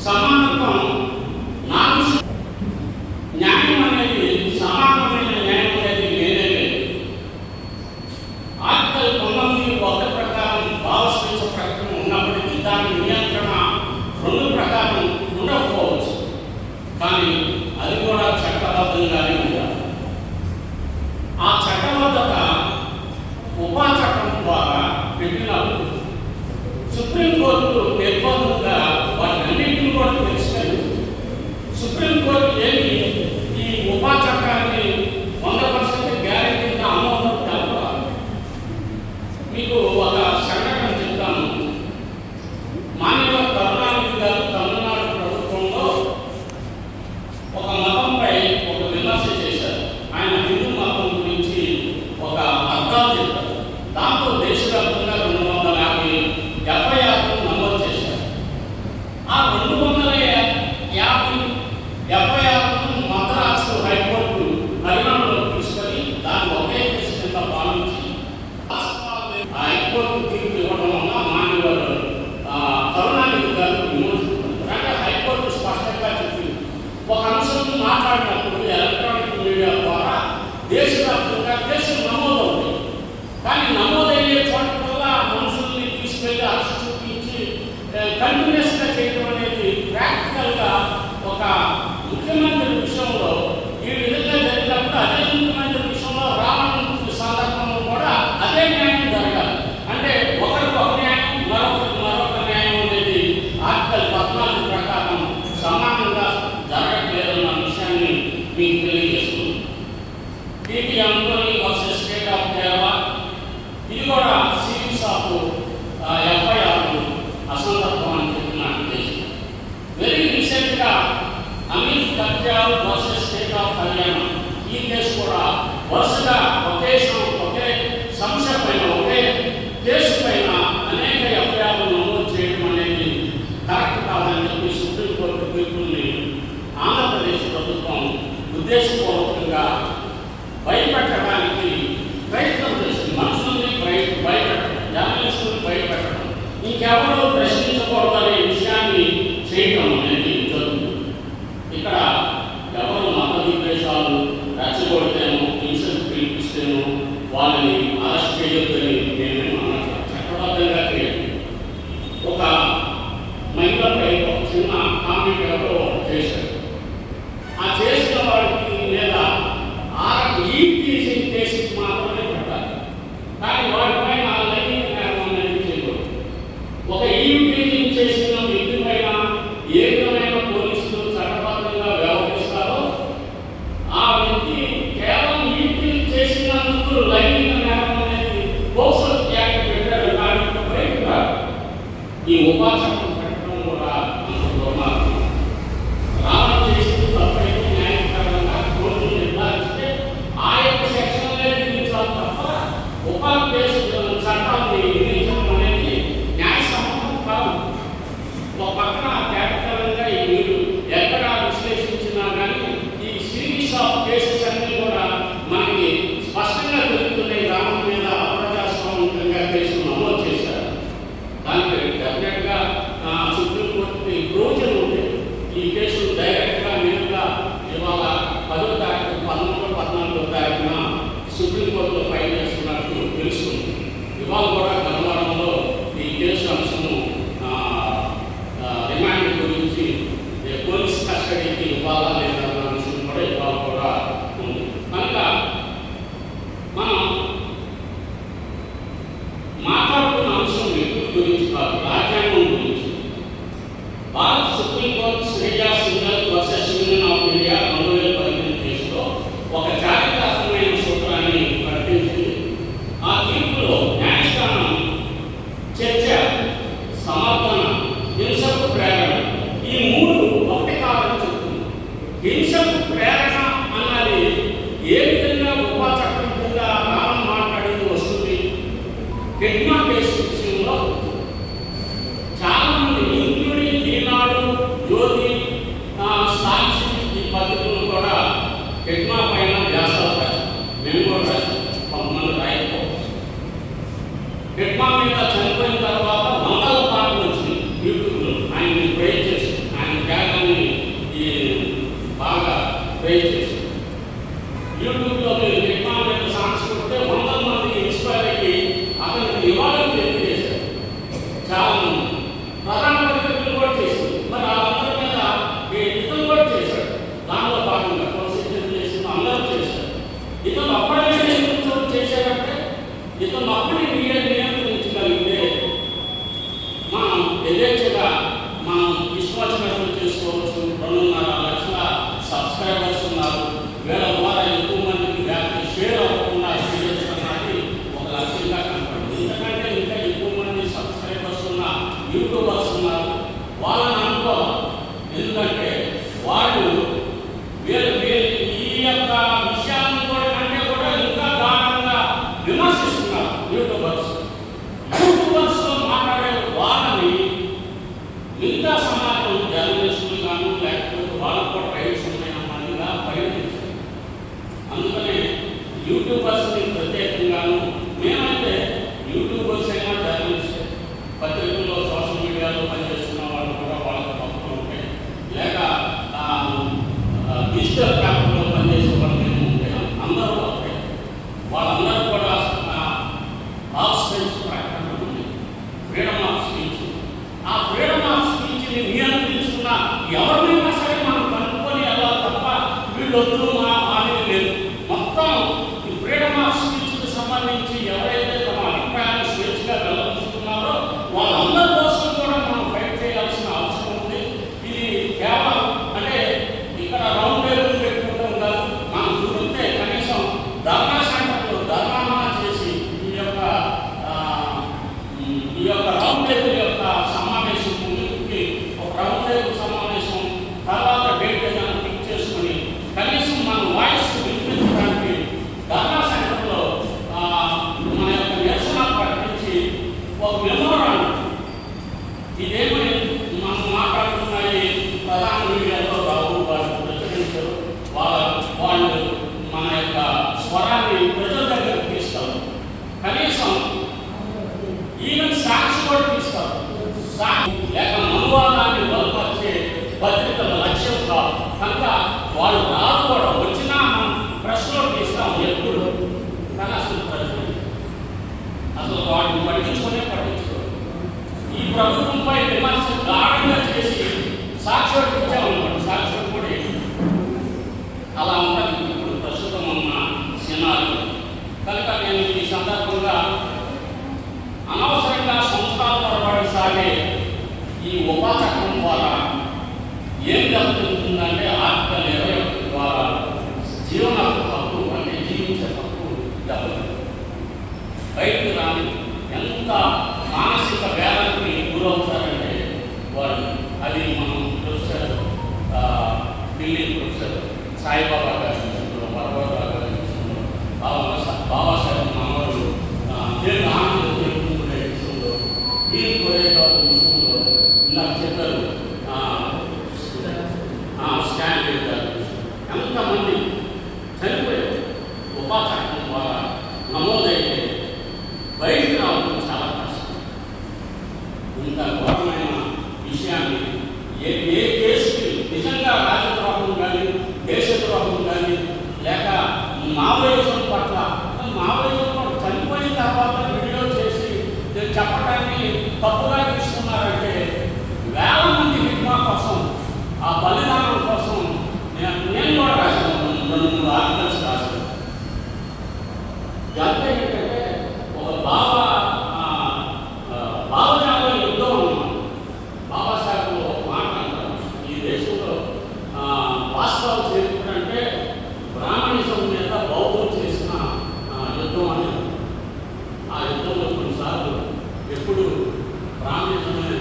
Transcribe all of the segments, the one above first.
సమానత్వం నాకు న్యాయం అనేది సమానమైన న్యాయం అనేది లేనే లేదు. ఆర్టికల్ 19(1) ప్రకారం భావస్వేచ్ఛ ప్రకటన ఉన్నప్పటికీ దాని నియంత్రణ 2 ప్రకారం ఉండకపోవచ్చు, కానీ అది కూడా చట్టబద్ధంగానే ఉండాలి. ఆ చట్టబద్ధత ఉపా చట్టం ద్వారా పెట్టినప్పుడు సుప్రీంకోర్టు నిర్బంధంగా వాటన్నింటినీ కూడా తిరస్కరించింది. సుప్రీంకోర్టు ఏమి ఈ ఉపా చట్టాన్ని 100% గ్యారెంటీగా ఆమోదం తెలపాలి. మీకు ఒక సంఘటన చెప్తాను. మాన్యుల కరుణానిధి గారు తమిళనాడు ప్రభుత్వంలో ఒక మతంపై ఒక విమర్శ చేశారు. ఆయన హిందూ మతం గురించి ఒక అర్థాలు చెప్పారు. దాంతో దేశవ్యాప్తంగా 250 FIRలు నమోదు చేశారు. ఆ 250 FIRలను మద్రాసు హైకోర్టు పరిగణనలోకి తీసుకొని దాన్ని ఒకే కేసు కింద భావించి ఆ హైకోర్టు తీర్పు ఇవ్వడం వల్ల మాన్యుల కరుణానిధి గారు విమర్శించారు. అంటే హైకోర్టు స్పష్టంగా చెప్పింది, ఒక అంశం మాట్లాడినప్పుడు ఎలక్ట్రానిక్ మీడియా ద్వారా దేశవ్యాప్తంగా కేసులు నమోదవుతాయి. కానీ నమోదయ్యే చోట్ల మనుషుల్ని తీసుకెళ్లి అరెస్ట్ చూపించి కంటిన్యూస్గా చేయడం అనేది ప్రాక్టికల్గా ఒక ముఖ్యమంత్రి విషయంలో ఈ విధంగా జరిగినప్పుడు అదే ముఖ్యమంత్రి విషయంలో రావడం సందర్భంలో కూడా అదే న్యాయం జరగాలి. అంటే ఒకరికి ఒక న్యాయం, మరొకరికి మరొక న్యాయం అనేది ఆర్టికల్ 14 ప్రకారం సమానంగా జరగట్లేదన్న విషయాన్ని మీకు తెలియజేస్తుంది. TP Antony versus state of Kerala, ఇది కూడా సిరీస్ ఆఫ్ FIRలు అసందర్భం అని చెప్పిన కేసు. వెరీ రీసెంట్గా Amir Karjal versus state of Haryana, ఈ కేసు కూడా వరుసగా ఒకే సమస్య పైన ఒకే కేసు పైన అనేక FIRలు నమోదు చేయడం అనేది కరెక్ట్ కాదని చెప్పి సుప్రీంకోర్టు తీర్పుల్ని ఆంధ్రప్రదేశ్ ప్రభుత్వం ఉద్దేశపూర్వకంగా భయపెట్టడానికి ప్రయత్నం చేస్తుంది. మనుషుల్ని భయపెట్టడం, జర్నలిస్టులను భయపెట్టడం, ఇంకెవరో ప్రశ్నించకూడదనే విషయాన్ని చేయటం అనేది జరుగుతుంది. ఇక్కడ ఎవరు మత విద్వేషాలు రెచ్చగొడితేనో, హింసకు పిలిపిస్తేనో వాళ్ళని అరెస్ట్ చేయొద్దని నేను అన్నట్టు చట్టబద్ధంగా చేయాలి. ఒక మహిళపై ఒక చిన్న కామెంట్ ఎవరో చేశారు. ఆ చేసిన వాడికి మీద ఈ టీచింగ్ కేసుకి మాత్రమే పెట్టాలి, కానీ వాటిపైన లైంగిక నేరం అనేది చేయకూడదు. ఒక టీచింగ్ చేసిన వ్యక్తి పైన ఏ విధమైన పోలీసులు చట్టబద్ధంగా వ్యవహరిస్తారో ఆ వ్యక్తి కేవలం టీచింగ్ చేసినందుకు లైంగిక నేరం అనేది పోక్సో యాక్ట్ పెట్టారు. కానీ ఈ ఉపా చట్టం పెట్టడం కూడా దుర్మార్గం. రావడం చేసింది తప్పైతే న్యాయపరంగా కోర్టు నిర్ధారిస్తే ఆ యొక్క సెక్షన్లే విధించాలి తప్ప ఉపా కేసు చట్టాన్ని విధించడం అనేది న్యాయసమ్మతం కాదు. ఒక పక్కన కేటకరంగా మీరు ఎక్కడ విశ్లేషించినా కానీ ఈ సిరీస్ ఆఫ్ కేసెస్ అన్ని కూడా మనకి స్పష్టంగా దొరుకుతున్నాయి. రావడం మీద అప్రజాస్వామికంగా కేసులు నమోదు చేశారు. దానికి డెఫినెట్గా సుప్రీంకోర్టుకి ప్రయోజనం ఉంది. ఈ కేసులు డైరెక్ట్గా నేరుగా ఇవాళ 10వ తారీఖు 14వ తారీఖున సుప్రీంకోర్టులో ఫైల్ చేస్తున్నట్టు తెలుస్తుంది. ఇవాళ కూడా గతంలో ఈ కేసు అంశము రిమాండ్ గురించి పోలీస్ కస్టడీకి ఇవ్వాలా లేదా అన్న విషయం కూడా ఇవాళ కూడా ఉంది. కనుక మనం మాట్లాడుతున్న అంశం వ్యక్తుల గురించి కాదు, రాజ్యాంగం గురించి. భారత supreme court Shreya Singhal versus union of India 2018 కేసులో ఒక చారిత్రాత్మకమైన సూత్రాన్ని ప్రకటించింది. ఆ తీర్పులో న్యాయస్థానం చర్చ, సమర్థన, హింసకు ప్రేరణ ఈ 3 ఒకటి కాదని చెప్తుంది. హింసకు ప్రేరణ అన్నది ఏ విధంగా ఉపా చట్టం కింద రావడం మాట్లాడింది వస్తుంది. కెట్మా కేసు విషయంలో చాలా మంది ఇంక్లూడింగ్ ఈనాడు, జ్యోతి, వచ్చినట్లు చేసుకోవచ్చు. 2.5 లక్షల సబ్స్క్రైబర్స్ ఉన్నారు. వీళ్ళ ద్వారా ఎక్కువ మందికి వ్యాప్తి షేర్ అవ్వకుండా చేయొచ్చన్నది ఒక లక్ష్యంగా కనపడింది. ఎందుకంటే ఇంకా ఎక్కువ మంది సబ్స్క్రైబర్స్ ఉన్న యూట్యూబర్స్ ఉన్నారు. వాళ్ళని అనుకోవాలి. ఎందుకంటే వాళ్ళు ఈ యొక్క విషయాన్ని కూడా కంటే కూడా ఇంకా దారుణంగా విమర్శిస్తున్నారు. యూట్యూబర్స్ మాట్లాడే వాళ్ళని మిగతా సమాజం జర్నలిస్టులు గాను లేకపోతే వాళ్ళకు కూడా రైట్స్ ఉన్నాయన్నదిగా పరిగణించారు. అందుకనే యూట్యూబర్స్ని ప్రత్యేకంగాను మేమైతే యూట్యూబర్స్ అయినా జర్నలిస్ట్ పత్రికల్లో సోషల్ మీడియాలో పనిచేస్తున్న వాళ్ళు కూడా వాళ్ళకి పక్కన ఉంటాయి, లేక డిజిటల్ పేపర్లో పనిచేసే వాళ్ళు ఉంటాయి. అందరూ ఉంటాయి. వాళ్ళందరూ కూడా ఆఫ్ స్పీచ్ ప్రకటన ఉంది, ఫ్రీడమ్ ఆఫ్ స్పీచ్. ఆ ఫ్రీడమ్ ఆఫ్ స్పీచ్ని నియంత్రించుకున్న ఎవరినైనా సరే మనం కనుక్కొని వెళ్ళాలి తప్ప వీళ్ళొద్దు మా హామీ లేదు. మొత్తం ఈ ఫ్రీడమ్ ఆఫ్ స్పీచ్కి సంబంధించి ఎవరైతే తమ అభిప్రాయాన్ని స్వేచ్ఛగా వెళ్ళగలుగుతున్నారో వాళ్ళందరి కోసం కూడా మనం ఫైట్ చేయాల్సిన అవసరం ఉంది. ఇది కేవలం అంటే ఇక్కడ రౌండ్ టేబుల్ పెట్టుకుంటూ ఉండాలి. మనం చూస్తే కనీసం ధర్నా సెంటర్లో ధర్నా చేసి ఈ యొక్క రౌండ్ టేబుల్ యొక్క సమావేశం ముందుకి ఒక రౌండ్ టేబుల్ సమావేశం తర్వాత డేట్ ఏదైనా ఫిక్స్ చేసుకుని కనీసం మన వాయిస్ వినిపించడానికి ధర్నా సెంటర్లో మన యొక్క నిరసన ప్రకటించి ఒక మెమోరాండం ఇదేమని మనం మాట్లాడుతున్నాయి ప్రధాన మీడియాలో బాబు వాళ్ళు ప్రచురించారు. వాళ్ళు మన యొక్క స్వరాన్ని ప్రజల దగ్గరకు తీస్తారు. కనీసం ఈవెన్ సాక్షి కూడా తీస్తారు. లేక మనువాదాన్ని బలపరిచే పత్రికల లక్ష్యం కాదు. కనుక వాళ్ళు రాదు కూడా వచ్చినా మనం ప్రశ్నలు తీస్తాం ఎప్పుడు. కానీ అసలు వాటిని పట్టించుకోరు. ఈ ప్రభుత్వంపై విమర్శ గాఢంగా చేసి సాక్షి ఇచ్చామన్నమాట. సాక్షి కూడా అలా ఉంటుంది ఇప్పుడు ప్రస్తుతం ఉన్న సినాలు. కనుక నేను ఈ సందర్భంగా అనవసరంగా సంవత్సరాల తరబడి సాగే ఈ ఉపా చట్టం ద్వారా ఏం జరుగుతుందంటే ఆర్టికల్ 21 ద్వారా జీవన హక్కు అంటే జీవించే హక్కు దెబ్బతింది. బయటకు రాని ఎంత మానసిక వేదనకి గురవుతారంటే వాళ్ళు. అది మనం ప్రొఫెసర్ ఢిల్లీ ప్రొఫెసర్ సాయిబాబా గారి విషయంలో, వరవరా గారి విషయంలో, బాబాసాహెబ్ మనవరు తెలుగు ఆనంద తెలుగుడే విషయంలో, వీరు కోరేగారు విషయంలో ఇలా చెప్పారు. స్టాండ్ గారి ఎంతమంది చనిపోయారు ఉపా చట్టం ద్వారా నమోదైతే బయటకు రావడం చాలా కష్టం. ఇంత ఘోరమైన విషయాన్ని ఏ కేసుకి నిజంగా రాజద్రోహం కానీ దేశద్రోహం కానీ లేక మావోయిజం పట్ల మావోయిజం పట్ల చనిపోయిన తర్వాత వీడియో చేసి చెప్పడాన్ని తప్పుగా తీసుకున్నారంటే వేల మంది విద్మా కోసం ఆ బలిదానం కోసం నేను కూడా రాశాను. 2-3 ఆర్టికల్స్ రాశాను. ఎంత ఏంటంటే ఒక భావజాల యుద్ధం అన్నమాట. బాబాసాహెబ్ ఒక మాట అంటారు, ఈ దేశంలో వాస్తవ చరిత్ర అంటే బ్రాహ్మణిజం మీద బౌద్ధం చేసిన యుద్ధం అని. ఆ యుద్ధంలో కొన్నిసార్లు ఎప్పుడు బ్రాహ్మణిజమే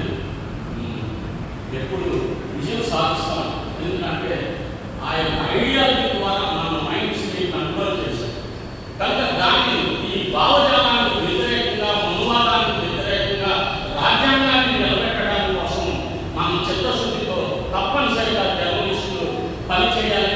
ఎప్పుడు విజయం సాధిస్తాం. ఎందుకంటే ఆ యొక్క ఐడియాలజీ ద్వారా మన మైండ్స్ని కంట్రోల్ చేశాం. కనుక దాన్ని ఈ భావజాలానికి వ్యతిరేకంగా, మనువాదానికి వ్యతిరేకంగా రాజ్యాంగాన్ని నిలబెట్టడానికి కోసం మనం చిత్తశుద్ధితో తప్పనిసరిగా జర్నలిస్టులు పనిచేయాలి.